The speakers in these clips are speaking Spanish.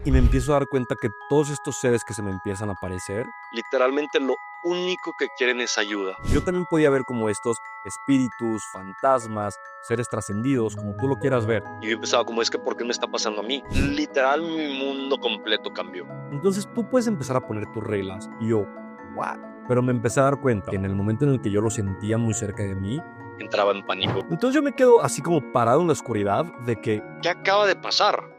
y me empiezo a dar cuenta que todos estos seres que se me empiezan a aparecer, literalmente lo único que quieren es ayuda. yo también podía ver como estos espíritus, fantasmas, seres trascendidos, como tú lo quieras ver. Y yo pensaba, como es que, ¿por qué me está pasando a mí? Literal, mi mundo completo cambió. Entonces tú puedes empezar a poner tus reglas. Y yo, ¿what? Pero me empecé a dar cuenta que en el momento en el que yo lo sentía muy cerca de mí, entraba en pánico. Entonces yo me quedo así como parado en la oscuridad de que, ¿qué acaba de pasar?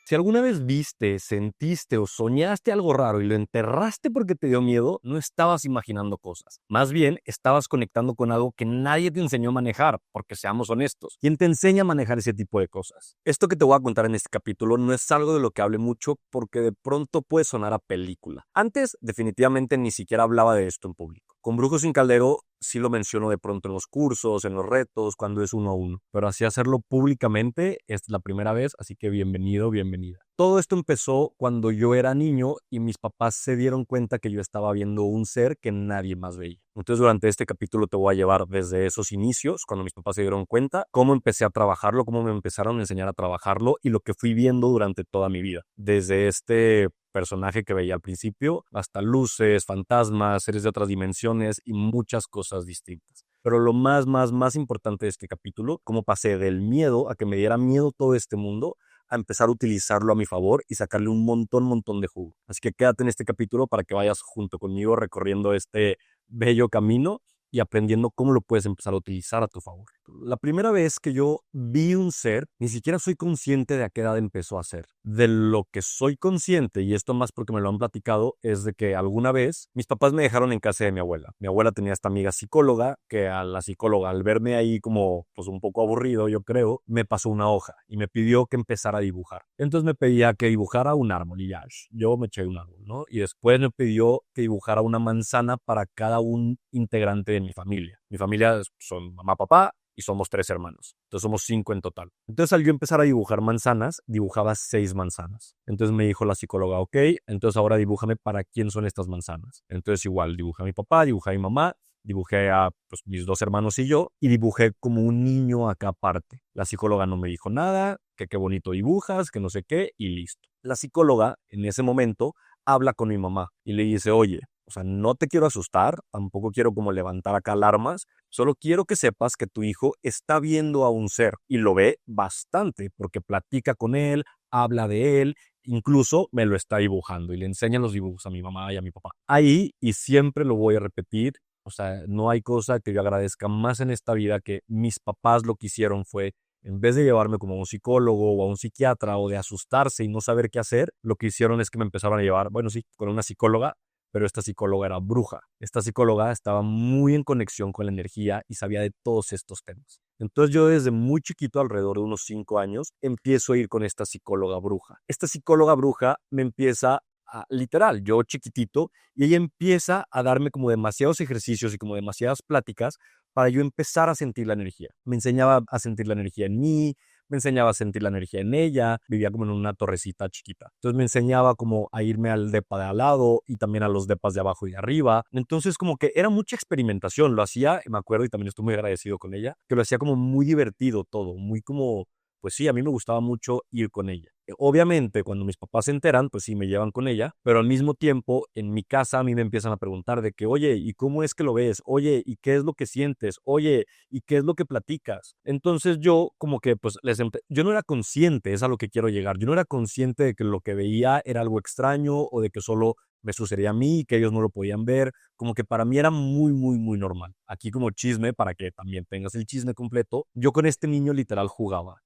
si alguna vez viste, sentiste o soñaste algo raro y lo enterraste porque te dio miedo, no estabas imaginando cosas. Más bien, estabas conectando con algo que nadie te enseñó a manejar, porque seamos honestos. ¿Quién te enseña a manejar ese tipo de cosas? Esto que te voy a contar en este capítulo no es algo de lo que hable mucho porque de pronto puede sonar a película. Antes, definitivamente, ni siquiera hablaba de esto en público. Con Brujos sin Caldero sí lo menciono de pronto en los cursos, en los retos, cuando es 1 a 1. Pero así hacerlo públicamente es la primera vez, así que bienvenido, bienvenida. Todo esto empezó cuando yo era niño y mis papás se dieron cuenta que yo estaba viendo un ser que nadie más veía. Entonces durante este capítulo te voy a llevar desde esos inicios, cuando mis papás se dieron cuenta, cómo empecé a trabajarlo, cómo me empezaron a enseñar a trabajarlo y lo que fui viendo durante toda mi vida. Desde este personaje que veía al principio, hasta luces, fantasmas, seres de otras dimensiones y muchas cosas distintas. Pero lo más importante de este capítulo, cómo pasé del miedo a que me diera miedo todo este mundo, a empezar a utilizarlo a mi favor y sacarle un montón de jugo. Así que quédate en este capítulo para que vayas junto conmigo recorriendo este bello camino y aprendiendo cómo lo puedes empezar a utilizar a tu favor. La primera vez que yo vi un ser, ni siquiera soy consciente de a qué edad empezó a ser. De lo que soy consciente, y esto más porque me lo han platicado, es de que alguna vez mis papás me dejaron en casa de mi abuela. Mi abuela tenía esta amiga psicóloga, que a la psicóloga, al verme ahí como pues un poco aburrido, yo creo, me pasó una hoja y me pidió que empezara a dibujar. Entonces me pedía que dibujara un árbol y ya, yo me eché un árbol, ¿no? Y después me pidió que dibujara una manzana para cada un integrante de mi familia. Mi familia son mamá, papá y somos 3 hermanos. Entonces somos 5 en total. Entonces al yo empezar a dibujar manzanas, dibujaba 6 manzanas. Entonces me dijo la psicóloga, ok, entonces ahora dibújame para quién son estas manzanas. Entonces igual dibujé a mi papá, dibujé a mi mamá, dibujé a pues, mis 2 hermanos y yo, y dibujé como un niño acá aparte. La psicóloga no me dijo nada, que qué bonito dibujas, que no sé qué, y listo. La psicóloga en ese momento habla con mi mamá y le dice, oye, o sea, no te quiero asustar, tampoco quiero como levantar acá alarmas, solo quiero que sepas que tu hijo está viendo a un ser y lo ve bastante porque platica con él, habla de él, incluso me lo está dibujando y le enseña los dibujos a mi mamá y a mi papá. Ahí, y siempre lo voy a repetir, o sea, no hay cosa que yo agradezca más en esta vida que mis papás lo que hicieron fue, en vez de llevarme como a un psicólogo o a un psiquiatra o de asustarse y no saber qué hacer, lo que hicieron es que me empezaron a llevar, bueno, sí, con una psicóloga, pero esta psicóloga era bruja. Esta psicóloga estaba muy en conexión con la energía y sabía de todos estos temas. Entonces yo desde muy chiquito, alrededor de unos 5 años, empiezo a ir con esta psicóloga bruja. Esta psicóloga bruja me empieza literal, yo chiquitito, y ella empieza a darme como demasiados ejercicios y como demasiadas pláticas para yo empezar a sentir la energía. Me enseñaba a sentir la energía en mí, me enseñaba a sentir la energía en ella, vivía como en una torrecita chiquita. Entonces me enseñaba como a irme al depa de al lado y también a los depas de abajo y de arriba. Entonces como que era mucha experimentación, lo hacía, me acuerdo y también estoy muy agradecido con ella, que lo hacía como muy divertido todo, muy como, pues sí, a mí me gustaba mucho ir con ella. Obviamente, cuando mis papás se enteran, pues sí, me llevan con ella, pero al mismo tiempo, en mi casa a mí me empiezan a preguntar de que, oye, ¿y cómo es que lo ves? Oye, ¿y qué es lo que sientes? Oye, ¿y qué es lo que platicas? Entonces yo como que pues yo no era consciente, es a lo que quiero llegar, yo no era consciente de que lo que veía era algo extraño o de que solo me sucedía a mí y que ellos no lo podían ver, como que para mí era muy normal. Aquí como chisme, para que también tengas el chisme completo, yo con este niño literal jugaba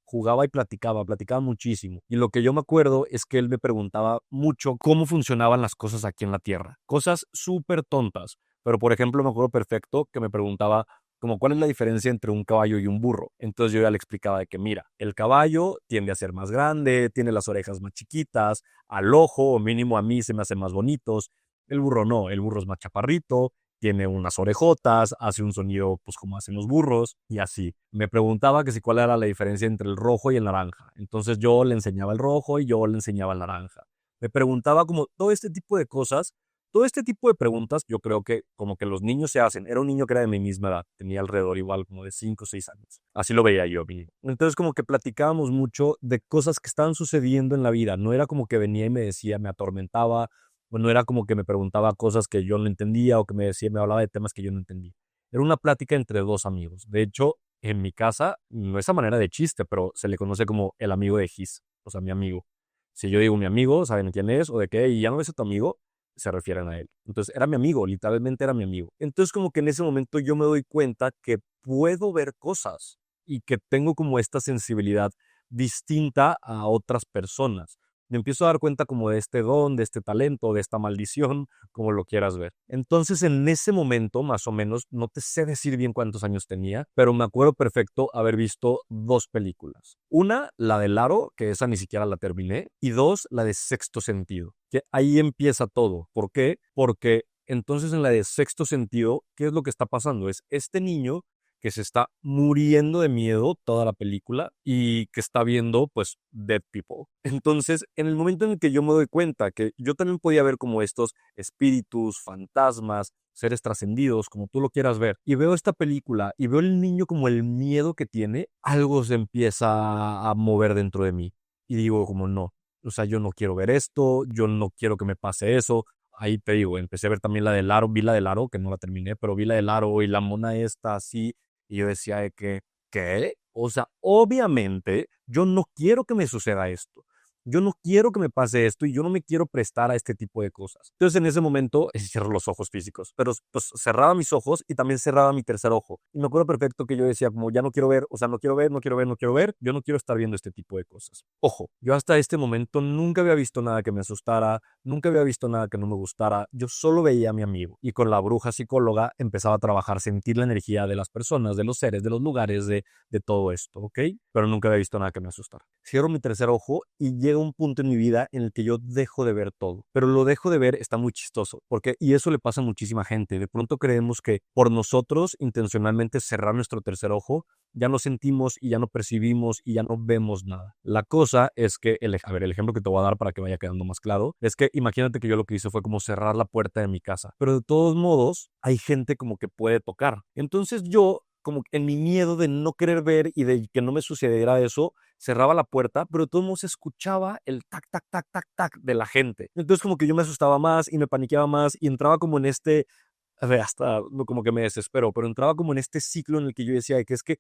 y platicaba muchísimo. Y lo que yo me acuerdo es que él me preguntaba mucho cómo funcionaban las cosas aquí en la Tierra. Cosas súper tontas, pero por ejemplo me acuerdo perfecto que me preguntaba como cuál es la diferencia entre un caballo y un burro. Entonces yo ya le explicaba de que mira, el caballo tiende a ser más grande, tiene las orejas más chiquitas, al ojo, o mínimo a mí se me hacen más bonitos. El burro no, el burro es más chaparrito, tiene unas orejotas, hace un sonido pues como hacen los burros y así. Me preguntaba que si cuál era la diferencia entre el rojo y el naranja. Entonces yo le enseñaba el rojo y yo le enseñaba el naranja. Me preguntaba como todo este tipo de cosas Todo este tipo de preguntas yo creo que como que los niños se hacen. Era un niño que era de mi misma edad, tenía alrededor igual como de 5 o 6 años. Así lo veía yo. Entonces como que platicábamos mucho de cosas que estaban sucediendo en la vida. No era como que venía y me decía, me atormentaba, o no era como que me preguntaba cosas que yo no entendía o que me decía, me hablaba de temas que yo no entendía. Era una plática entre dos amigos. De hecho, en mi casa, no es a manera de chiste, pero se le conoce como el amigo de Gis, o sea, mi amigo. Si yo digo mi amigo, saben quién es o de qué, y ya no es tu amigo, se refieren a él. Entonces, era mi amigo, literalmente era mi amigo. Entonces, como que en ese momento yo me doy cuenta que puedo ver cosas y que tengo como esta sensibilidad distinta a otras personas. Me empiezo a dar cuenta como de este don, de este talento, de esta maldición, como lo quieras ver. Entonces, en ese momento, más o menos, no te sé decir bien cuántos años tenía, pero me acuerdo perfecto haber visto dos películas. Una, la de Aro, que esa ni siquiera la terminé, y dos, la de Sexto Sentido, que ahí empieza todo. ¿Por qué? Porque entonces en la de Sexto Sentido, ¿qué es lo que está pasando? Es este niño que se está muriendo de miedo toda la película y que está viendo, pues, dead people. Entonces, en el momento en el que yo me doy cuenta que yo también podía ver como estos espíritus, fantasmas, seres trascendidos, como tú lo quieras ver, y veo esta película y veo el niño como el miedo que tiene, algo se empieza a mover dentro de mí. Y digo como no, o sea, yo no quiero ver esto, yo no quiero que me pase eso. Ahí te digo, empecé a ver también la del Aro, vi la del Aro, que no la terminé, pero vi la del Aro y la mona esta así, y yo decía de que, ¿qué? O sea, obviamente yo no quiero que me suceda esto. Yo no quiero que me pase esto y yo no me quiero prestar a este tipo de cosas. Entonces en ese momento cierro los ojos físicos, pero pues cerraba mis ojos y también cerraba mi tercer ojo. Y me acuerdo perfecto que yo decía como ya no quiero ver, o sea, no quiero ver, no quiero ver, no quiero ver, yo no quiero estar viendo este tipo de cosas. Ojo, yo hasta este momento nunca había visto nada que me asustara, nunca había visto nada que no me gustara, yo solo veía a mi amigo y con la bruja psicóloga empezaba a trabajar, sentir la energía de las personas, de los seres, de los lugares, de todo esto, ¿ok? Pero nunca había visto nada que me asustara. Cierro mi tercer ojo y llega un punto en mi vida en el que yo dejo de ver todo, pero lo dejo de ver está muy chistoso, porque y eso le pasa a muchísima gente, de pronto creemos que por nosotros intencionalmente cerrar nuestro tercer ojo, ya no sentimos y ya no percibimos y ya no vemos nada. La cosa es que, a ver, el ejemplo que te voy a dar para que vaya quedando más claro, es que imagínate que yo lo que hice fue como cerrar la puerta de mi casa, pero de todos modos hay gente como que puede tocar. Entonces yo, como en mi miedo de no querer ver y de que no me sucediera eso, cerraba la puerta, pero de todos modos escuchaba el tac, tac, tac, tac, tac de la gente. Entonces como que yo me asustaba más y me paniqueaba más y entraba como en este, a ver, hasta como que me desespero, pero entraba como en este ciclo en el que yo decía que es que,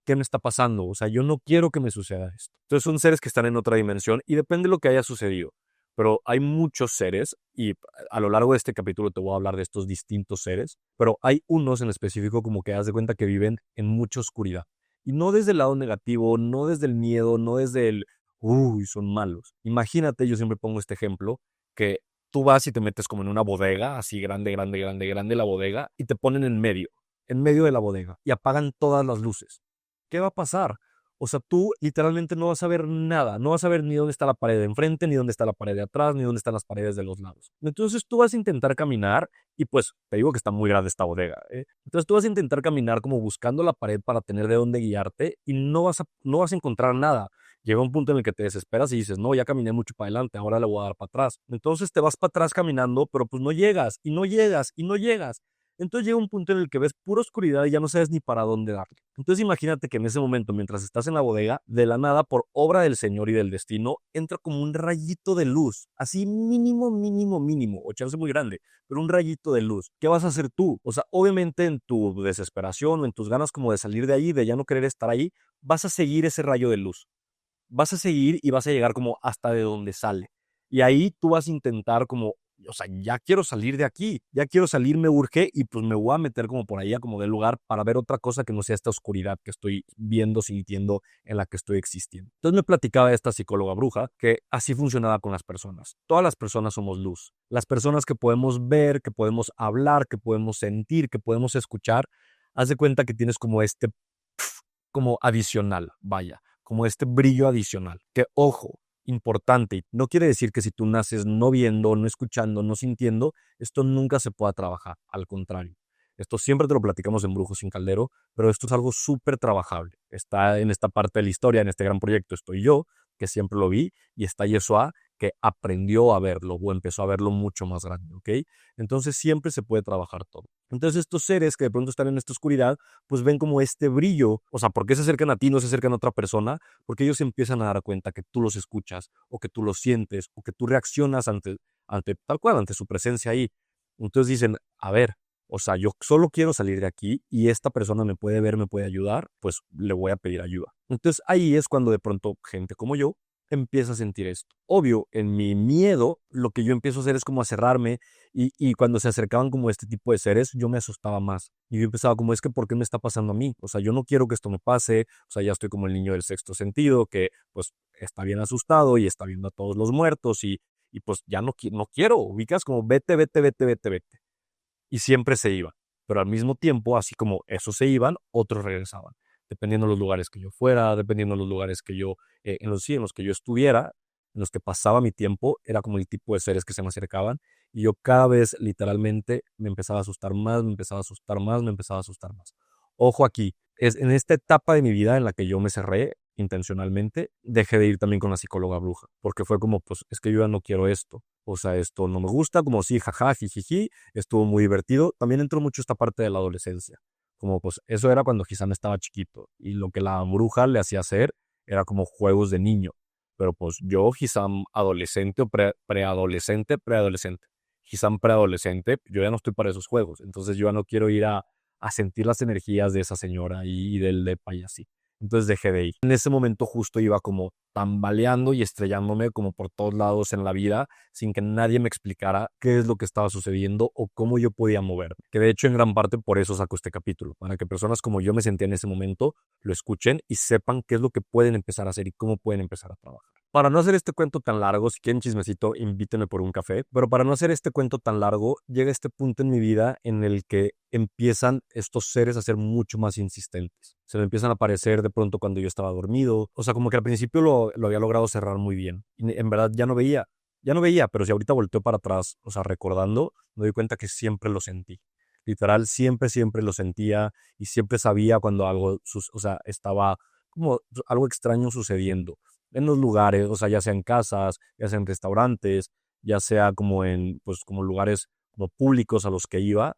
¿qué me está pasando? O sea, yo no quiero que me suceda esto. Entonces son seres que están en otra dimensión y depende de lo que haya sucedido. Pero hay muchos seres y a lo largo de este capítulo te voy a hablar de estos distintos seres, pero hay unos en específico como que haz de cuenta que viven en mucha oscuridad. Y no desde el lado negativo, no desde el miedo, no desde el, uy, son malos. Imagínate, yo siempre pongo este ejemplo, que tú vas y te metes como en una bodega, así grande, grande, grande, grande la bodega, y te ponen en medio de la bodega, y apagan todas las luces. ¿Qué va a pasar? O sea, tú literalmente no vas a ver nada, no vas a ver ni dónde está la pared de enfrente, ni dónde está la pared de atrás, ni dónde están las paredes de los lados. Entonces tú vas a intentar caminar y pues te digo que está muy grande esta bodega, ¿eh? Entonces tú vas a intentar caminar como buscando la pared para tener de dónde guiarte y no vas a encontrar nada. Llega un punto en el que te desesperas y dices, no, ya caminé mucho para adelante, ahora le voy a dar para atrás. Entonces te vas para atrás caminando, pero pues no llegas y no llegas y no llegas. Entonces llega un punto en el que ves pura oscuridad y ya no sabes ni para dónde darle. Entonces imagínate que en ese momento, mientras estás en la bodega, de la nada, por obra del Señor y del destino, entra como un rayito de luz, así mínimo, mínimo, mínimo, o chance muy grande, pero un rayito de luz. ¿Qué vas a hacer tú? O sea, obviamente en tu desesperación o en tus ganas como de salir de ahí, de ya no querer estar ahí, vas a seguir ese rayo de luz. Vas a seguir y vas a llegar como hasta de donde sale. Y ahí tú vas a intentar como, o sea, ya quiero salir de aquí, ya quiero salir, me urge y pues me voy a meter como por ahí, como del lugar para ver otra cosa que no sea esta oscuridad que estoy viendo, sintiendo, en la que estoy existiendo. Entonces me platicaba esta psicóloga bruja que así funcionaba con las personas. Todas las personas somos luz. Las personas que podemos ver, que podemos hablar, que podemos sentir, que podemos escuchar, haz de cuenta que tienes como este como adicional, vaya, como este brillo adicional. Que, ojo, importante, no quiere decir que si tú naces no viendo, no escuchando, no sintiendo, esto nunca se pueda trabajar, al contrario. Esto siempre te lo platicamos en Brujos sin Caldero, pero esto es algo súper trabajable. Está en esta parte de la historia, en este gran proyecto, estoy yo, que siempre lo vi, y está Yeshua, que aprendió a verlo o empezó a verlo mucho más grande, ¿ok? Entonces siempre se puede trabajar todo. Entonces estos seres que de pronto están en esta oscuridad, pues ven como este brillo. O sea, ¿por qué se acercan a ti, no se acercan a otra persona? Porque ellos empiezan a dar cuenta que tú los escuchas o que tú los sientes o que tú reaccionas ante tal cual, ante su presencia ahí. Entonces dicen, a ver, o sea, yo solo quiero salir de aquí y esta persona me puede ver, me puede ayudar, pues le voy a pedir ayuda. Entonces ahí es cuando de pronto gente como yo empieza a sentir esto. Obvio, en mi miedo, lo que yo empiezo a hacer es como a cerrarme y cuando se acercaban como este tipo de seres, yo me asustaba más. Y yo empezaba como, es que, ¿por qué me está pasando a mí? O sea, yo no quiero que esto me pase, o sea, ya estoy como el niño del sexto sentido, que pues está bien asustado y está viendo a todos los muertos y pues ya no quiero, ubicas como vete, vete, vete, vete, vete. Y siempre se iban. Pero al mismo tiempo, así como esos se iban, otros regresaban. Dependiendo de los lugares que yo fuera, dependiendo de los lugares que yo, sí, en los que yo estuviera, en los que pasaba mi tiempo, era como el tipo de seres que se me acercaban. Y yo cada vez, literalmente, me empezaba a asustar más, me empezaba a asustar más, me empezaba a asustar más. Ojo aquí, es en esta etapa de mi vida en la que yo me cerré intencionalmente, dejé de ir también con la psicóloga bruja, porque fue como, pues, es que yo ya no quiero esto. O sea, esto no me gusta, como sí, jaja, jijiji, estuvo muy divertido. También entró mucho esta parte de la adolescencia. Como pues eso era cuando Hisam estaba chiquito y lo que la bruja le hacía hacer era como juegos de niño. Pero pues yo, Hisam adolescente o preadolescente. Hisam preadolescente, yo ya no estoy para esos juegos. Entonces yo ya no quiero ir a sentir las energías de esa señora y del de payasí. Entonces dejé de ir. En ese momento justo iba como tambaleando y estrellándome como por todos lados en la vida sin que nadie me explicara qué es lo que estaba sucediendo o cómo yo podía moverme. Que de hecho en gran parte por eso saco este capítulo, para que personas como yo me sentía en ese momento lo escuchen y sepan qué es lo que pueden empezar a hacer y cómo pueden empezar a trabajar. Para no hacer este cuento tan largo, si quieren chismecito, invítenme por un café, pero para no hacer este cuento tan largo, llega este punto en mi vida en el que empiezan estos seres a ser mucho más insistentes. Se me empiezan a aparecer de pronto cuando yo estaba dormido, o sea, como que al principio lo había logrado cerrar muy bien. Y en verdad ya no veía, pero si ahorita volteo para atrás, o sea, recordando, me doy cuenta que siempre lo sentí. Literal, siempre, siempre lo sentía y siempre sabía cuando algo, o sea, estaba como algo extraño sucediendo en los lugares, o sea, ya sea en casas, ya sea en restaurantes, ya sea como en, pues, como lugares como públicos a los que iba,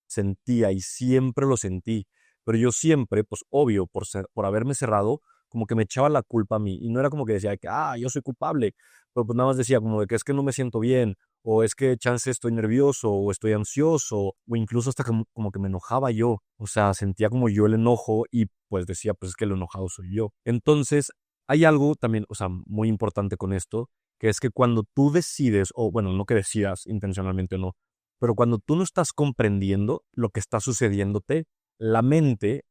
sentía y siempre lo sentí. Pero yo siempre, pues obvio, por haberme cerrado, como que me echaba la culpa a mí. Y no era como que decía que, yo soy culpable. Pero pues nada más decía como de que es que no me siento bien, o es que chance estoy nervioso, o estoy ansioso, o incluso hasta como que me enojaba yo. O sea, sentía como yo el enojo y pues decía, pues es que el enojado soy yo. Entonces, hay algo también, o sea, muy importante con esto, que es que cuando tú decides, o bueno, no que decidas intencionalmente o no, pero cuando tú no estás comprendiendo lo que está sucediéndote, la mente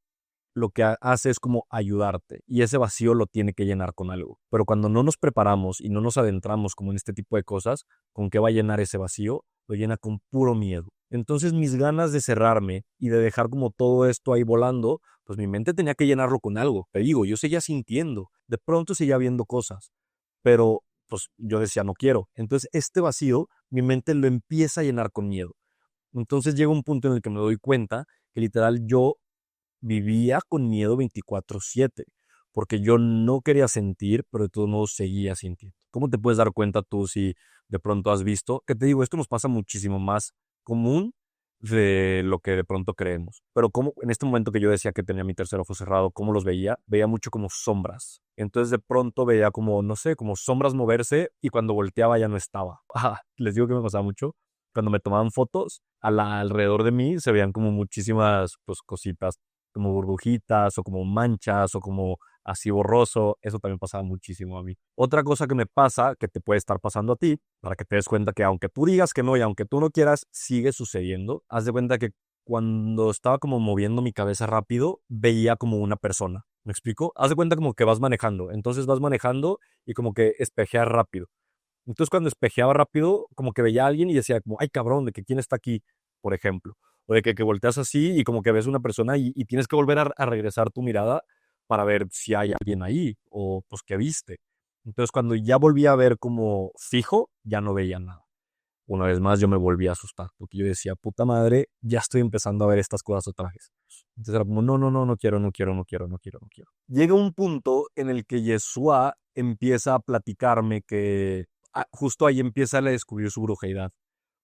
lo que hace es como ayudarte y ese vacío lo tiene que llenar con algo. Pero cuando no nos preparamos y no nos adentramos como en este tipo de cosas, ¿con qué va a llenar ese vacío? Lo llena con puro miedo. Entonces mis ganas de cerrarme y de dejar como todo esto ahí volando, pues mi mente tenía que llenarlo con algo. Te digo, yo seguía sintiendo, de pronto seguía viendo cosas, pero pues yo decía no quiero. Entonces este vacío, mi mente lo empieza a llenar con miedo. Entonces llega un punto en el que me doy cuenta que literal yo vivía con miedo 24/7, porque yo no quería sentir, pero de todos modos seguía sintiendo. ¿Cómo te puedes dar cuenta tú si de pronto has visto? Que te digo, esto nos pasa muchísimo más común de lo que de pronto creemos. Pero como en este momento que yo decía que tenía mi tercer ojo cerrado, ¿cómo los veía? Veía mucho como sombras. Entonces de pronto veía como, no sé, como sombras moverse y cuando volteaba ya no estaba. Les digo que me pasaba mucho. Cuando me tomaban fotos, alrededor de mí se veían como muchísimas pues, cositas como burbujitas o como manchas o como así borroso. Eso también pasaba muchísimo a mí. Otra cosa que me pasa, que te puede estar pasando a ti, para que te des cuenta que aunque tú digas que no y aunque tú no quieras, sigue sucediendo. Haz de cuenta que cuando estaba como moviendo mi cabeza rápido, veía como una persona. ¿Me explico? Haz de cuenta como que vas manejando. Entonces vas manejando y como que espejeas rápido. Entonces cuando espejeaba rápido, como que veía a alguien y decía como, ay cabrón, de que quién está aquí, por ejemplo. O de que volteas así y como que ves una persona y tienes que volver a regresar tu mirada para ver si hay alguien ahí o pues qué viste. Entonces cuando ya volví a ver como fijo, ya no veía nada. Una vez más yo me volví a asustar porque yo decía, puta madre, ya estoy empezando a ver estas cosas otra vez. Entonces era como, no, no, no, no quiero, no quiero, no quiero, no quiero, no quiero. Llega un punto en el que Yeshua empieza a platicarme que justo ahí empieza a descubrir su brujeidad.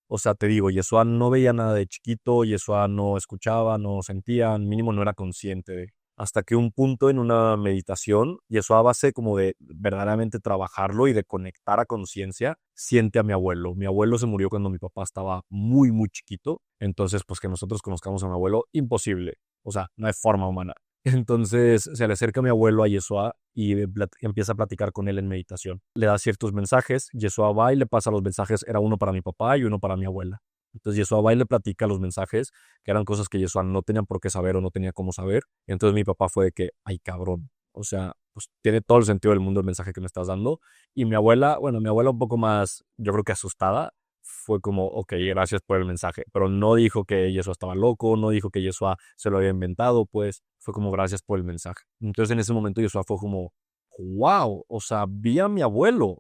O sea, te digo, Yeshua no veía nada de chiquito, Yeshua no escuchaba, no sentía, al mínimo no era consciente de. Hasta que un punto en una meditación, Yeshua a base como de verdaderamente trabajarlo y de conectar a conciencia, siente a mi abuelo. Mi abuelo se murió cuando mi papá estaba muy, muy chiquito. Entonces, pues que nosotros conozcamos a mi abuelo, imposible. O sea, no hay forma humana. Entonces se le acerca a mi abuelo a Yeshua y empieza a platicar con él en meditación. Le da ciertos mensajes, Yeshua va y le pasa los mensajes, era uno para mi papá y uno para mi abuela. Entonces Yeshua va y le platica los mensajes, que eran cosas que Yeshua no tenía por qué saber o no tenía cómo saber. Entonces mi papá fue de que, ay cabrón, o sea, pues tiene todo el sentido del mundo el mensaje que me estás dando. Y mi abuela, bueno, mi abuela un poco más, yo creo que asustada, fue como, ok, gracias por el mensaje, pero no dijo que Yeshua estaba loco, no dijo que Yeshua se lo había inventado, pues fue como gracias por el mensaje. Entonces en ese momento Yeshua fue como, wow, o sea, vi a mi abuelo,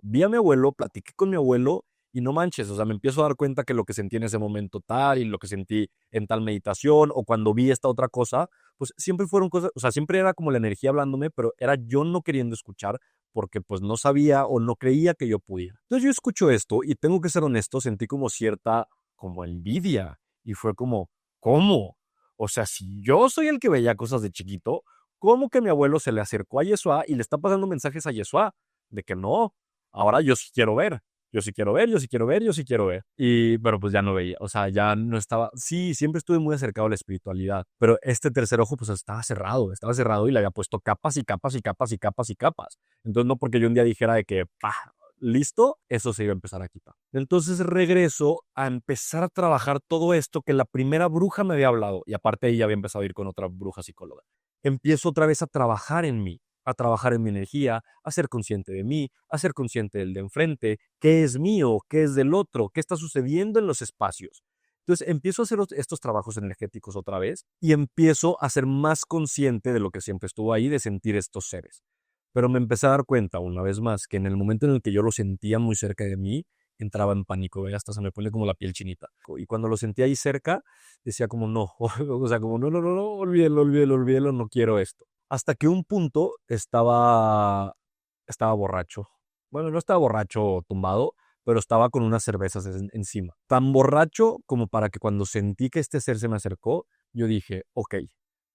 platiqué con mi abuelo y no manches, o sea, me empiezo a dar cuenta que lo que sentí en ese momento tal y lo que sentí en tal meditación o cuando vi esta otra cosa, pues siempre fueron cosas, o sea, siempre era como la energía hablándome, pero era yo no queriendo escuchar porque pues no sabía o no creía que yo pudiera. Entonces yo escucho esto y tengo que ser honesto, sentí como cierta, como envidia y fue como, ¿cómo? O sea, si yo soy el que veía cosas de chiquito, ¿cómo que mi abuelo se le acercó a Yeshua y le está pasando mensajes a Yeshua de que no, ahora yo sí quiero ver? Yo sí quiero ver, yo sí quiero ver, yo sí quiero ver. Pero pues ya no veía, o sea, ya no estaba, sí, siempre estuve muy acercado a la espiritualidad, pero este tercer ojo pues estaba cerrado y le había puesto capas y capas y capas y capas y capas. Entonces no porque yo un día dijera de que, pa, listo, eso se iba a empezar a quitar. Entonces regreso a empezar a trabajar todo esto que la primera bruja me había hablado y aparte ella había empezado a ir con otra bruja psicóloga. Empiezo otra vez a trabajar en mí, a trabajar en mi energía, a ser consciente de mí, a ser consciente del de enfrente, qué es mío, qué es del otro, qué está sucediendo en los espacios. Entonces empiezo a hacer estos trabajos energéticos otra vez y empiezo a ser más consciente de lo que siempre estuvo ahí, de sentir estos seres. Pero me empecé a dar cuenta una vez más que en el momento en el que yo lo sentía muy cerca de mí, entraba en pánico, ¿ve? Hasta se me pone como la piel chinita. Y cuando lo sentía ahí cerca, decía como no, o sea, como no, no, no, no, olvídelo, olvídelo, olvídelo, no quiero esto. Hasta que un punto estaba borracho. Bueno, no estaba borracho tumbado, pero estaba con unas cervezas encima. Tan borracho como para que cuando sentí que este ser se me acercó, yo dije, ok,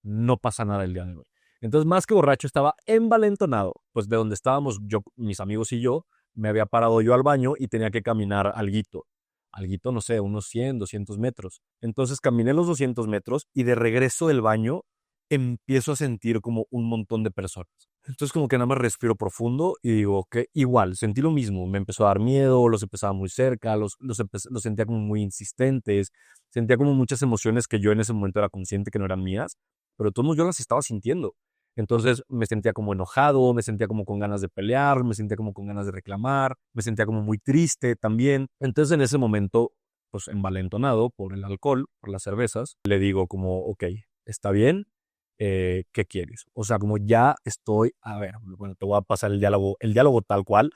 no pasa nada el día de hoy. Entonces, más que borracho, estaba envalentonado. Pues de donde estábamos yo, mis amigos y yo, me había parado yo al baño y tenía que caminar alguito. Alguito, no sé, unos 100, 200 metros. Entonces caminé los 200 metros y de regreso del baño empiezo a sentir como un montón de personas. Entonces como que nada más respiro profundo y digo que igual, sentí lo mismo, me empezó a dar miedo, los empezaba muy cerca, los sentía como muy insistentes, sentía como muchas emociones que yo en ese momento era consciente que no eran mías, pero todos yo las estaba sintiendo. Entonces me sentía como enojado, me sentía como con ganas de pelear, me sentía como con ganas de reclamar, me sentía como muy triste también. Entonces en ese momento, pues envalentonado por el alcohol, por las cervezas, le digo como, ok, está bien, ¿qué quieres? O sea, como ya estoy, a ver, bueno, te voy a pasar el diálogo tal cual,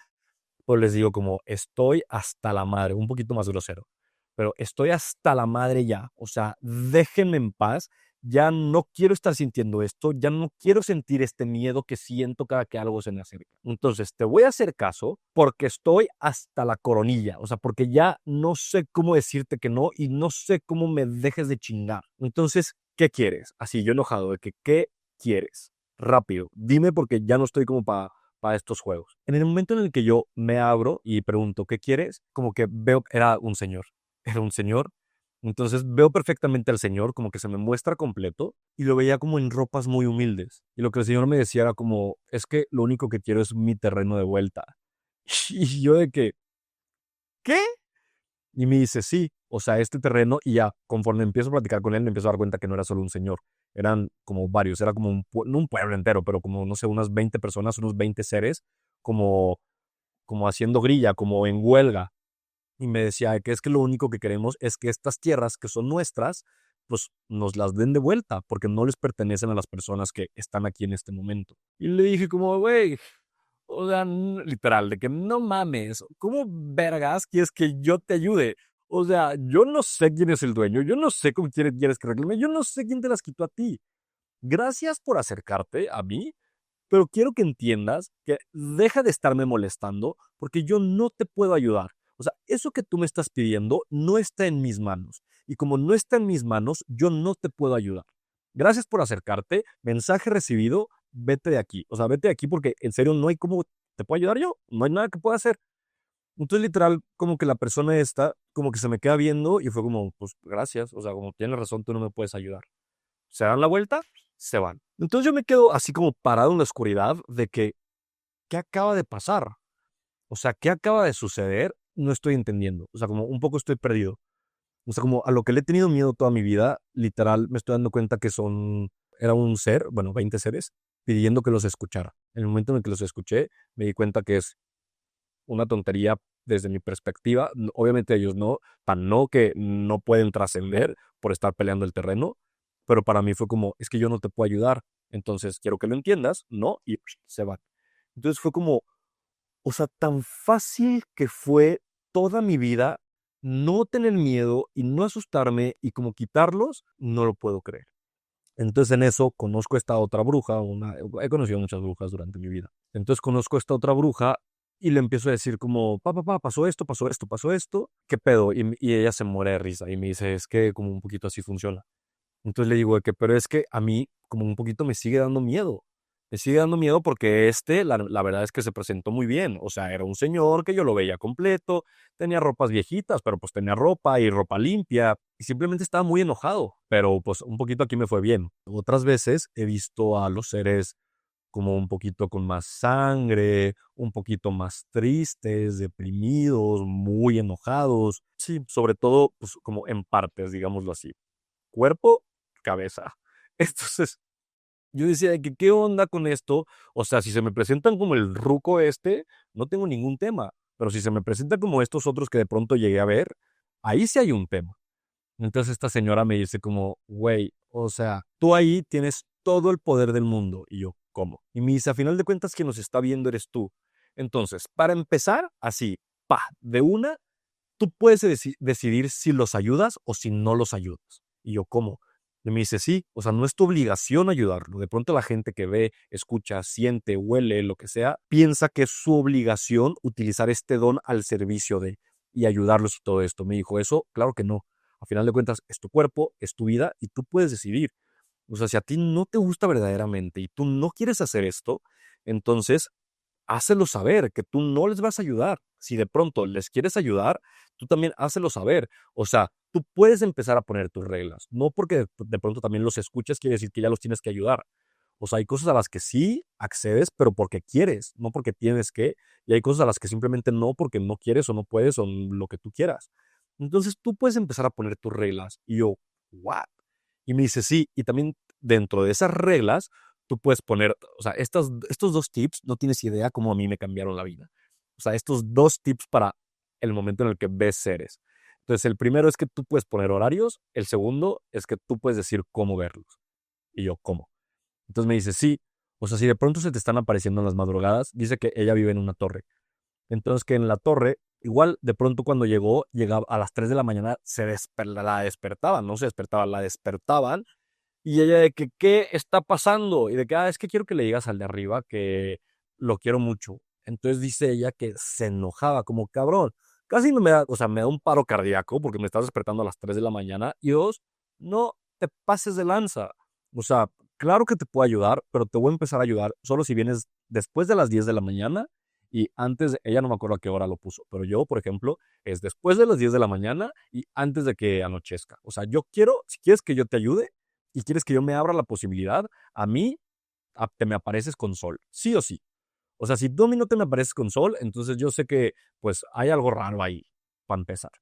pues les digo como estoy hasta la madre, un poquito más grosero, pero estoy hasta la madre ya, o sea, déjenme en paz, ya no quiero estar sintiendo esto, ya no quiero sentir este miedo que siento cada que algo se me acerca. Entonces, te voy a hacer caso porque estoy hasta la coronilla, o sea, porque ya no sé cómo decirte que no y no sé cómo me dejes de chingar. Entonces, ¿qué quieres? Así yo enojado de que, ¿qué quieres? Rápido, dime porque ya no estoy como para estos juegos. En el momento en el que yo me abro y pregunto, ¿qué quieres? Como que veo, era un señor. Entonces veo perfectamente al señor, como que se me muestra completo y lo veía como en ropas muy humildes. Y lo que el señor me decía era como, es que lo único que quiero es mi terreno de vuelta. Y yo de que, ¿qué? Y me dice, sí, o sea, este terreno, y ya, conforme empiezo a platicar con él, me empiezo a dar cuenta que no era solo un señor, eran como varios, era como no un pueblo entero, pero como, no sé, unas 20 personas, unos 20 seres, como haciendo grilla, como en huelga. Y me decía que es que lo único que queremos es que estas tierras que son nuestras, pues nos las den de vuelta, porque no les pertenecen a las personas que están aquí en este momento. Y le dije como, güey, o sea, literal, de que no mames, ¿cómo vergas quieres que yo te ayude? O sea, yo no sé quién es el dueño, yo no sé con quién quieres que reclame, yo no sé quién te las quitó a ti. Gracias por acercarte a mí, pero quiero que entiendas que deja de estarme molestando porque yo no te puedo ayudar. O sea, eso que tú me estás pidiendo no está en mis manos. Y como no está en mis manos, yo no te puedo ayudar. Gracias por acercarte. Mensaje recibido. Vete de aquí. O sea, vete de aquí porque en serio no hay cómo te puedo ayudar yo. No hay nada que pueda hacer. Entonces, literal, como que la persona esta, como que se me queda viendo y fue como, pues gracias. O sea, como tienes razón, tú no me puedes ayudar. Se dan la vuelta, se van. Entonces yo me quedo así como parado en la oscuridad de que, ¿qué acaba de pasar? O sea, ¿qué acaba de suceder? No estoy entendiendo. O sea, como un poco estoy perdido. O sea, como a lo que le he tenido miedo toda mi vida, literal, me estoy dando cuenta que era un ser, bueno, 20 seres, pidiendo que los escuchara. En el momento en el que los escuché, me di cuenta que es una tontería desde mi perspectiva. Obviamente ellos no, tan no que no pueden trascender por estar peleando el terreno, pero para mí fue como, es que yo no te puedo ayudar, entonces quiero que lo entiendas, ¿no? Y se van. Entonces fue como, o sea, tan fácil que fue toda mi vida no tener miedo y no asustarme y como quitarlos, no lo puedo creer. Entonces en eso conozco esta otra bruja, he conocido muchas brujas durante mi vida. Entonces conozco esta otra bruja y le empiezo a decir como, papá, pasó esto, pasó esto, pasó esto, ¿qué pedo? Y ella se muere de risa y me dice, es que como un poquito así funciona. Entonces le digo de que, pero es que a mí como un poquito me sigue dando miedo. Me sigue dando miedo porque la verdad es que se presentó muy bien. O sea, era un señor que yo lo veía completo, tenía ropas viejitas, pero pues tenía ropa y ropa limpia. Y simplemente estaba muy enojado. Pero pues un poquito aquí me fue bien. Otras veces he visto a los seres como un poquito con más sangre, un poquito más tristes, deprimidos, muy enojados. Sí, sobre todo pues como en partes, digámoslo así. Cuerpo, cabeza. Entonces, yo decía de que, ¿qué onda con esto? O sea, si se me presentan como el ruco este, no tengo ningún tema. Pero si se me presenta como estos otros que de pronto llegué a ver, ahí sí hay un tema. Entonces esta señora me dice como, güey, o sea, tú ahí tienes todo el poder del mundo. Y yo, ¿cómo? Y me dice, a final de cuentas, quien nos está viendo eres tú. Entonces, para empezar, así, de una, tú puedes decidir si los ayudas o si no los ayudas. Y yo, ¿cómo? Y me dice, sí, o sea, no es tu obligación ayudarlo. De pronto la gente que ve, escucha, siente, huele, lo que sea, piensa que es su obligación utilizar este don al servicio de y ayudarlos y todo esto. Me dijo, eso, claro que no. A final de cuentas, es tu cuerpo, es tu vida y tú puedes decidir. O sea, si a ti no te gusta verdaderamente y tú no quieres hacer esto, entonces hácelo saber que tú no les vas a ayudar. Si de pronto les quieres ayudar, tú también hácelo saber. O sea, tú puedes empezar a poner tus reglas. No porque de pronto también los escuches quiere decir que ya los tienes que ayudar. O sea, hay cosas a las que sí accedes, pero porque quieres, no porque tienes que. Y hay cosas a las que simplemente no porque no quieres o no puedes o lo que tú quieras. Entonces tú puedes empezar a poner tus reglas. Y yo, ¿what? Y me dice, sí, y también dentro de esas reglas, tú puedes poner, o sea, estos dos tips, no tienes idea cómo a mí me cambiaron la vida. O sea, estos dos tips para el momento en el que ves seres. Entonces, el primero es que tú puedes poner horarios, el segundo es que tú puedes decir cómo verlos. Y yo, ¿cómo? Entonces me dice, sí, o sea, si de pronto se te están apareciendo en las madrugadas, dice que ella vive en una torre. Entonces que en la torre, igual de pronto cuando llegaba a las 3 de la mañana, la despertaban, no se despertaban, la despertaban y ella de que, ¿qué está pasando? Y de que, es que quiero que le digas al de arriba que lo quiero mucho. Entonces dice ella que se enojaba, como cabrón. Casi no me da, o sea, me da un paro cardíaco porque me estás despertando a las 3 de la mañana. Y dos, no te pases de lanza. O sea, claro que te puedo ayudar, pero te voy a empezar a ayudar solo si vienes después de las 10 de la mañana y antes, ella no me acuerdo a qué hora lo puso, pero yo, por ejemplo, es después de las 10 de la mañana y antes de que anochezca. O sea, yo quiero, si quieres que yo te ayude, y quieres que yo me abra la posibilidad, a mí te me apareces con sol, sí o sí. O sea, si tú a mí no te me apareces con sol, entonces yo sé que pues hay algo raro ahí, para empezar.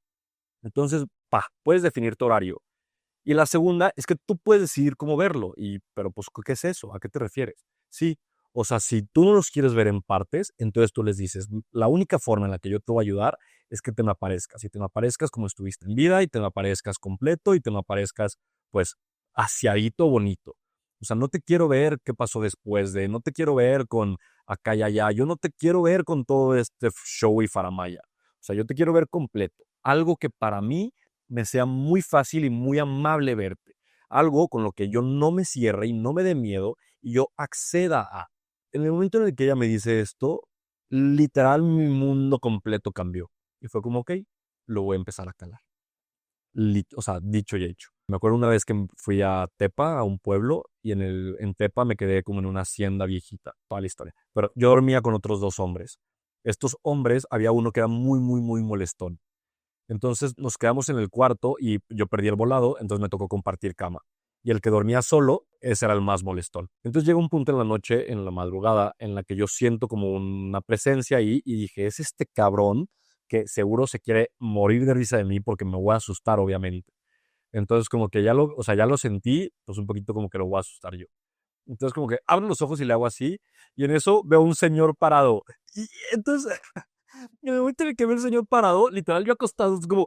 Entonces, puedes definir tu horario. Y la segunda es que tú puedes decidir cómo verlo. Pero pues, ¿qué es eso? ¿A qué te refieres? Sí, o sea, si tú no los quieres ver en partes, entonces tú les dices, la única forma en la que yo te voy a ayudar es que te me aparezcas. Y te me aparezcas como estuviste en vida y te me aparezcas completo y te me aparezcas, pues, aseadito, bonito. O sea, no te quiero ver qué pasó después no te quiero ver con acá y allá. Yo no te quiero ver con todo este show y faramaya. O sea, yo te quiero ver completo. Algo que para mí me sea muy fácil y muy amable verte. Algo con lo que yo no me cierre y no me dé miedo y yo acceda a. En el momento en el que ella me dice esto, literal mi mundo completo cambió. Y fue como, ok, lo voy a empezar a calar. O sea, dicho y hecho. Me acuerdo una vez que fui a Tepa, a un pueblo, y en Tepa me quedé como en una hacienda viejita, toda la historia. Pero yo dormía con otros 2 hombres. Estos hombres, había uno que era muy, muy, muy molestón. Entonces nos quedamos en el cuarto y yo perdí el volado, entonces me tocó compartir cama. Y el que dormía solo, ese era el más molestón. Entonces llega un punto en la noche, en la madrugada, en la que yo siento como una presencia ahí y dije, es este cabrón que seguro se quiere morir de risa de mí porque me voy a asustar, obviamente. Entonces como que o sea, ya lo sentí, pues un poquito como que lo voy a asustar yo. Entonces como que abro los ojos y le hago así y en eso veo un señor parado. Y entonces en el momento en el que veo el señor parado, literal yo acostado, es como...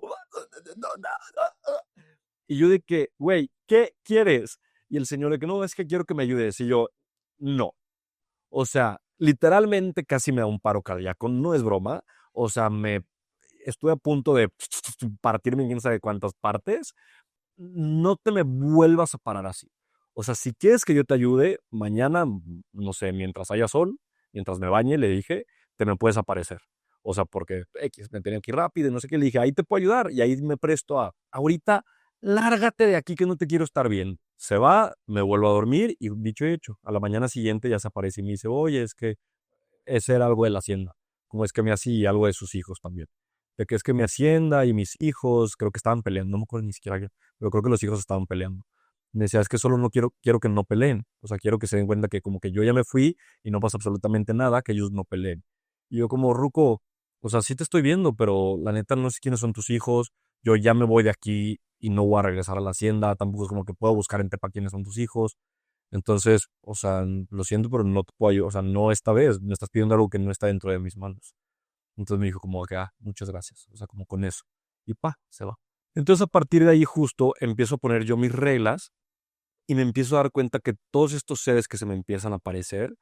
Y yo de que, güey, ¿qué quieres? Y el señor de que no, es que quiero que me ayudes. Y yo, no. O sea, literalmente casi me da un paro cardíaco, no es broma. O sea, estuve a punto de partirme en quién sabe cuántas partes. No te me vuelvas a parar así. O sea, si quieres que yo te ayude, mañana, no sé, mientras haya sol, mientras me bañe, le dije, te me puedes aparecer. O sea, porque X, me tenía que ir rápido y no sé qué, le dije, ahí te puedo ayudar y ahí me presto ahorita, lárgate de aquí que no te quiero estar bien. Se va, me vuelvo a dormir y dicho y hecho, a la mañana siguiente ya se aparece y me dice, oye, es que ese era algo de la hacienda, como es que me hacía algo de sus hijos también. De que es que mi hacienda y mis hijos creo que estaban peleando, no me acuerdo ni siquiera qué, pero creo que los hijos estaban peleando. Me decía, es que solo no quiero que no peleen, o sea, quiero que se den cuenta que como que yo ya me fui y no pasa absolutamente nada, que ellos no peleen. Y yo como, Ruco, o sea, sí te estoy viendo, pero la neta no sé quiénes son tus hijos, yo ya me voy de aquí y no voy a regresar a la hacienda, tampoco es como que puedo buscar en Tepa quiénes son tus hijos. Entonces, o sea, lo siento, pero no te puedo ayudar. O sea, no esta vez. Me estás pidiendo algo que no está dentro de mis manos. Entonces me dijo como que, muchas gracias. O sea, como con eso. Y se va. Entonces a partir de ahí justo empiezo a poner yo mis reglas y me empiezo a dar cuenta que todos estos seres que se me empiezan a aparecer,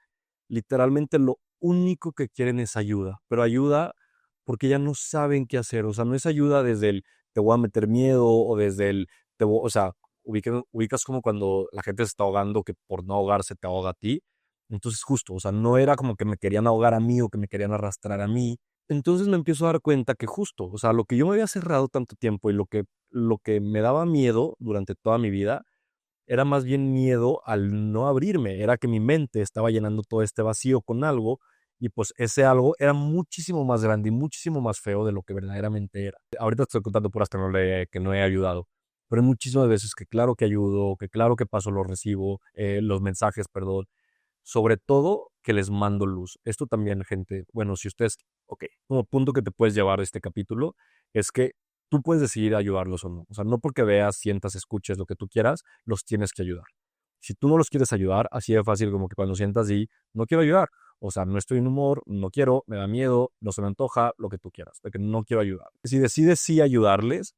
literalmente lo único que quieren es ayuda. Pero ayuda porque ya no saben qué hacer. O sea, no es ayuda desde el te voy a meter miedo o desde el o sea, ubicas como cuando la gente se está ahogando que por no ahogarse te ahoga a ti. Entonces justo, o sea, no era como que me querían ahogar a mí o que me querían arrastrar a mí. Entonces me empiezo a dar cuenta que justo, o sea, lo que yo me había cerrado tanto tiempo y lo que me daba miedo durante toda mi vida era más bien miedo al no abrirme, era que mi mente estaba llenando todo este vacío con algo y pues ese algo era muchísimo más grande y muchísimo más feo de lo que verdaderamente era. Ahorita te estoy contando puras que no he ayudado, pero hay muchísimas veces que claro que ayudo, que claro que paso los recibo, los mensajes, perdón, sobre todo que les mando luz. Esto también, gente, bueno, si ustedes, ok, como punto que te puedes llevar de este capítulo es que tú puedes decidir ayudarlos o no. O sea, no porque veas, sientas, escuches lo que tú quieras, los tienes que ayudar. Si tú no los quieres ayudar, así de fácil como que cuando sientas y no quiero ayudar, o sea, no estoy en humor, no quiero, me da miedo, no se me antoja, lo que tú quieras, de que no quiero ayudar. Si decides sí ayudarles,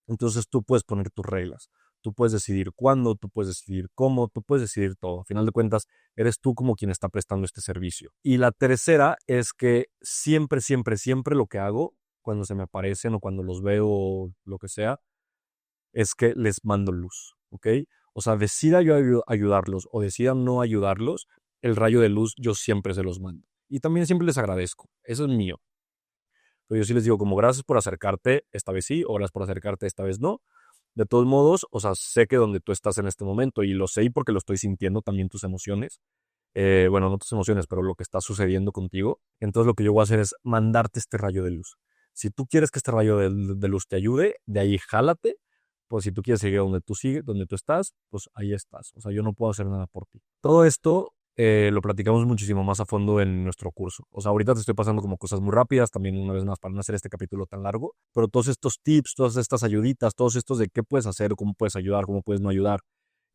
entonces tú puedes poner tus reglas. Tú puedes decidir cuándo, tú puedes decidir cómo, tú puedes decidir todo. A final de cuentas, eres tú como quien está prestando este servicio. Y la tercera es que siempre, siempre, siempre lo que hago cuando se me aparecen o cuando los veo o lo que sea, es que les mando luz, ¿ok? O sea, decida yo ayudarlos o decida no ayudarlos, el rayo de luz yo siempre se los mando. Y también siempre les agradezco. Eso es mío. Pero yo sí les digo como gracias por acercarte, esta vez sí, o gracias por acercarte, esta vez no. De todos modos, o sea, sé que donde tú estás en este momento, y lo sé porque lo estoy sintiendo también tus emociones, bueno, no tus emociones, pero lo que está sucediendo contigo, entonces lo que yo voy a hacer es mandarte este rayo de luz. Si tú quieres que este rayo de luz te ayude, de ahí jálate, pues si tú quieres seguir donde tú estás, pues ahí estás. O sea, yo no puedo hacer nada por ti. Todo esto lo platicamos muchísimo más a fondo en nuestro curso. O sea, ahorita te estoy pasando como cosas muy rápidas, también una vez más para no hacer este capítulo tan largo, pero todos estos tips, todas estas ayuditas, todos estos de qué puedes hacer, cómo puedes ayudar, cómo puedes no ayudar,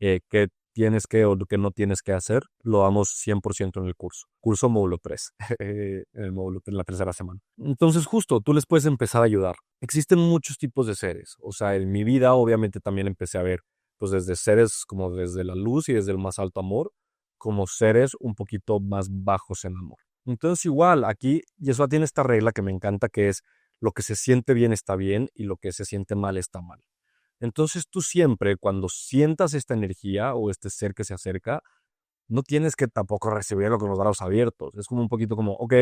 qué tienes que o qué no tienes que hacer, lo damos 100% en el curso módulo 3, en el módulo en la tercera semana. Entonces, justo, tú les puedes empezar a ayudar. Existen muchos tipos de seres. O sea, en mi vida, obviamente, también empecé a ver, pues desde seres como desde la luz y desde el más alto amor, como seres un poquito más bajos en amor. Entonces, igual, aquí Yeshua tiene esta regla que me encanta, que es lo que se siente bien está bien y lo que se siente mal está mal. Entonces, tú siempre, cuando sientas esta energía o este ser que se acerca, no tienes que tampoco recibirlo con los brazos abiertos. Es como un poquito como, ok,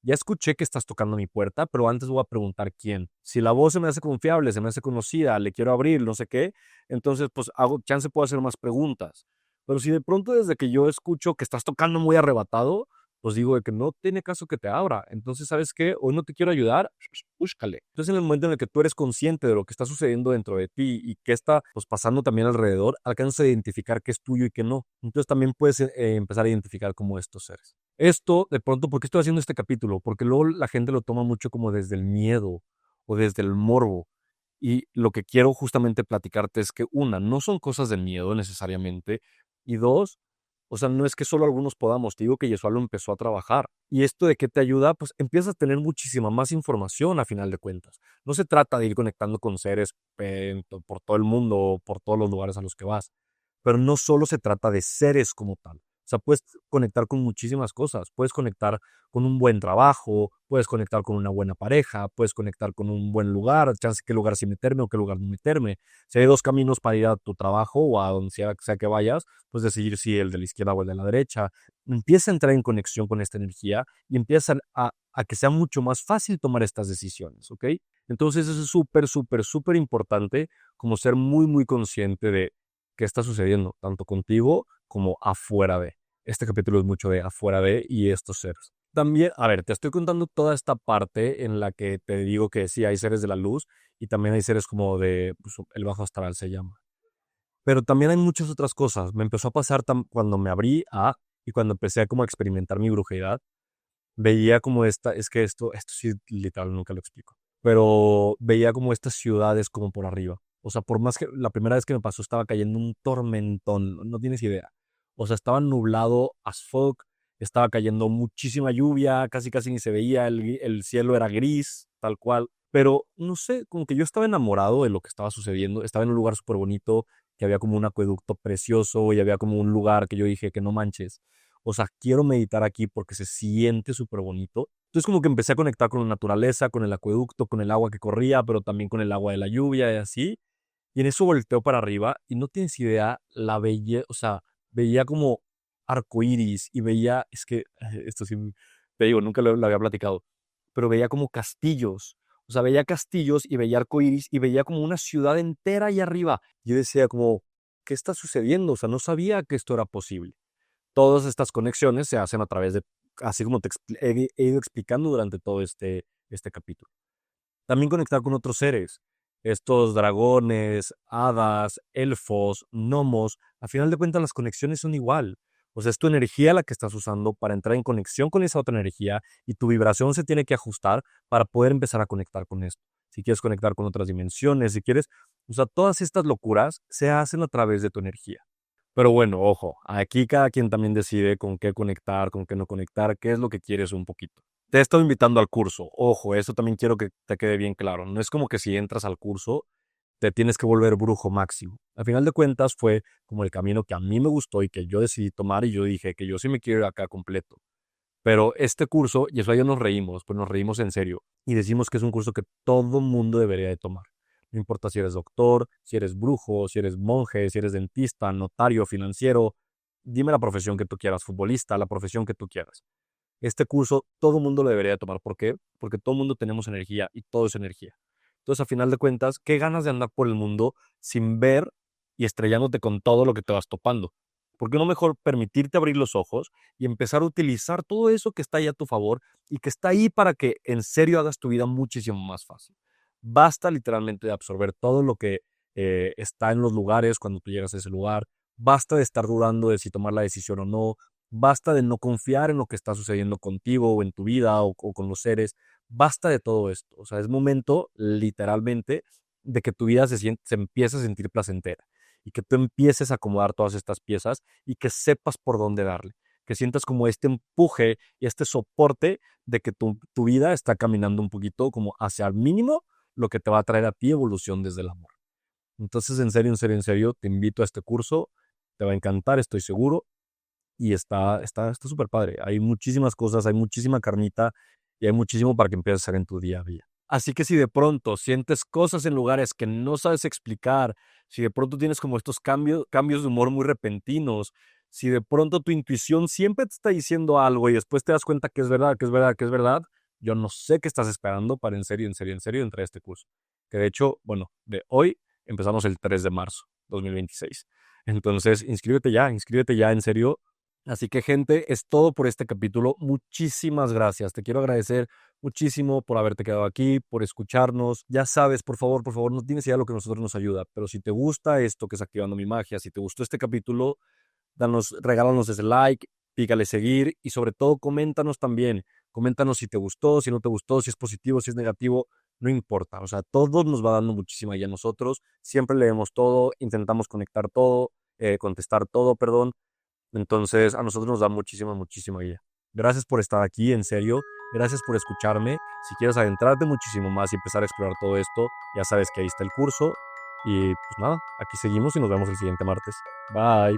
ya escuché que estás tocando mi puerta, pero antes voy a preguntar quién. Si la voz se me hace confiable, se me hace conocida, le quiero abrir, no sé qué, entonces pues chance puedo hacer más preguntas. Pero si de pronto desde que yo escucho que estás tocando muy arrebatado, pues digo de que no tiene caso que te abra. Entonces, ¿sabes qué? Hoy no te quiero ayudar, búscale. Entonces, en el momento en el que tú eres consciente de lo que está sucediendo dentro de ti y qué está pues, pasando también alrededor, alcanzas a identificar qué es tuyo y qué no. Entonces, también puedes empezar a identificar como estos seres. Esto, de pronto, ¿por qué estoy haciendo este capítulo? Porque luego la gente lo toma mucho como desde el miedo o desde el morbo. Y lo que quiero justamente platicarte es que, una, no son cosas de miedo necesariamente, y dos, o sea, no es que solo algunos podamos, te digo que Yeshua lo empezó a trabajar. ¿Y esto de qué te ayuda? Pues empiezas a tener muchísima más información a final de cuentas. No se trata de ir conectando con seres por todo el mundo, por todos los lugares a los que vas, pero no solo se trata de seres como tal. O sea, puedes conectar con muchísimas cosas. Puedes conectar con un buen trabajo, puedes conectar con una buena pareja, puedes conectar con un buen lugar, chance qué lugar sí meterme o qué lugar no meterme. Si hay dos caminos para ir a tu trabajo o a donde sea que vayas, pues decidir si el de la izquierda o el de la derecha. Empieza a entrar en conexión con esta energía y empieza a que sea mucho más fácil tomar estas decisiones, ¿ok? Entonces eso es súper, súper, súper importante como ser muy, muy consciente de qué está sucediendo, tanto contigo como afuera de. Este capítulo es mucho de afuera de y estos seres. También, a ver, te estoy contando toda esta parte en la que te digo que sí hay seres de la luz y también hay seres como de pues, el bajo astral se llama. Pero también hay muchas otras cosas. Me empezó a pasar cuando me abrí y cuando empecé a como a experimentar mi brujeridad, veía como es que esto sí literal nunca lo explico, pero veía como estas ciudades como por arriba. O sea, por más que la primera vez que me pasó estaba cayendo un tormentón, no tienes idea. O sea, estaba nublado as fuck, estaba cayendo muchísima lluvia, casi casi ni se veía, el cielo era gris, tal cual. Pero no sé, como que yo estaba enamorado de lo que estaba sucediendo, estaba en un lugar súper bonito, que había como un acueducto precioso y había como un lugar que yo dije que no manches. O sea, quiero meditar aquí porque se siente súper bonito. Entonces como que empecé a conectar con la naturaleza, con el acueducto, con el agua que corría, pero también con el agua de la lluvia y así. Y en eso volteo para arriba y no tienes idea la belleza, o sea, veía como arcoíris y veía, es que esto sí, te digo, nunca lo había platicado, pero veía como castillos. O sea, veía castillos y veía arcoíris y veía como una ciudad entera ahí arriba. Yo decía como, ¿qué está sucediendo? O sea, no sabía que esto era posible. Todas estas conexiones se hacen a través de, así como he ido explicando durante todo este capítulo. También conectar con otros seres, estos dragones, hadas, elfos, gnomos, a final de cuentas las conexiones son igual. O sea, es tu energía la que estás usando para entrar en conexión con esa otra energía y tu vibración se tiene que ajustar para poder empezar a conectar con esto. Si quieres conectar con otras dimensiones, si quieres, o sea, todas estas locuras se hacen a través de tu energía. Pero bueno, ojo, aquí cada quien también decide con qué conectar, con qué no conectar, qué es lo que quieres un poquito. Te he estado invitando al curso, ojo, eso también quiero que te quede bien claro. No es como que si entras al curso te tienes que volver brujo máximo. Al final de cuentas fue como el camino que a mí me gustó y que yo decidí tomar y yo dije que yo sí me quiero ir acá completo. Pero este curso, y eso ya nos reímos, pues nos reímos en serio y decimos que es un curso que todo mundo debería de tomar. No importa si eres doctor, si eres brujo, si eres monje, si eres dentista, notario, financiero, dime la profesión que tú quieras, futbolista, la profesión que tú quieras. Este curso todo mundo lo debería de tomar. ¿Por qué? Porque todo mundo tenemos energía y todo es energía. Entonces, a final de cuentas, qué ganas de andar por el mundo sin ver y estrellándote con todo lo que te vas topando. ¿Por qué no mejor permitirte abrir los ojos y empezar a utilizar todo eso que está ahí a tu favor y que está ahí para que en serio hagas tu vida muchísimo más fácil? Basta literalmente de absorber todo lo que está en los lugares cuando tú llegas a ese lugar. Basta de estar dudando de si tomar la decisión o no. Basta de no confiar en lo que está sucediendo contigo o en tu vida o con los seres. Basta de todo esto. O sea, es momento literalmente de que tu vida se empiece a sentir placentera y que tú empieces a acomodar todas estas piezas y que sepas por dónde darle. Que sientas como este empuje y este soporte de que tu vida está caminando un poquito como hacia el mínimo lo que te va a traer a ti evolución desde el amor. Entonces, en serio, en serio, en serio, te invito a este curso. Te va a encantar, estoy seguro y está súper padre. Hay muchísimas cosas, hay muchísima carnita y hay muchísimo para que empieces a hacer en tu día a día. Así que si de pronto sientes cosas en lugares que no sabes explicar, si de pronto tienes como estos cambios de humor muy repentinos, Si de pronto tu intuición siempre te está diciendo algo y después te das cuenta que es verdad, que es verdad, que es verdad, yo no sé qué estás esperando para en serio, en serio, en serio entrar a este curso. Que de hecho, bueno, de hoy empezamos el 3 de marzo 2026. Entonces, inscríbete ya, en serio. Así que, gente, es todo por este capítulo. Muchísimas gracias. Te quiero agradecer muchísimo por haberte quedado aquí, por escucharnos. Ya sabes, por favor, no tienes idea de lo que a nosotros nos ayuda, pero si te gusta esto que es Activando mi Magia, si te gustó este capítulo, regálanos ese like, pícale seguir y sobre todo coméntanos también. Coméntanos si te gustó, si no te gustó, si es positivo, si es negativo, no importa. O sea, todo nos va dando muchísima guía a nosotros. Siempre leemos todo, intentamos conectar todo, contestar todo, perdón. Entonces, a nosotros nos da muchísima, muchísima guía. Gracias por estar aquí, en serio. Gracias por escucharme. Si quieres adentrarte muchísimo más y empezar a explorar todo esto, ya sabes que ahí está el curso. Y pues nada, aquí seguimos y nos vemos el siguiente martes. Bye.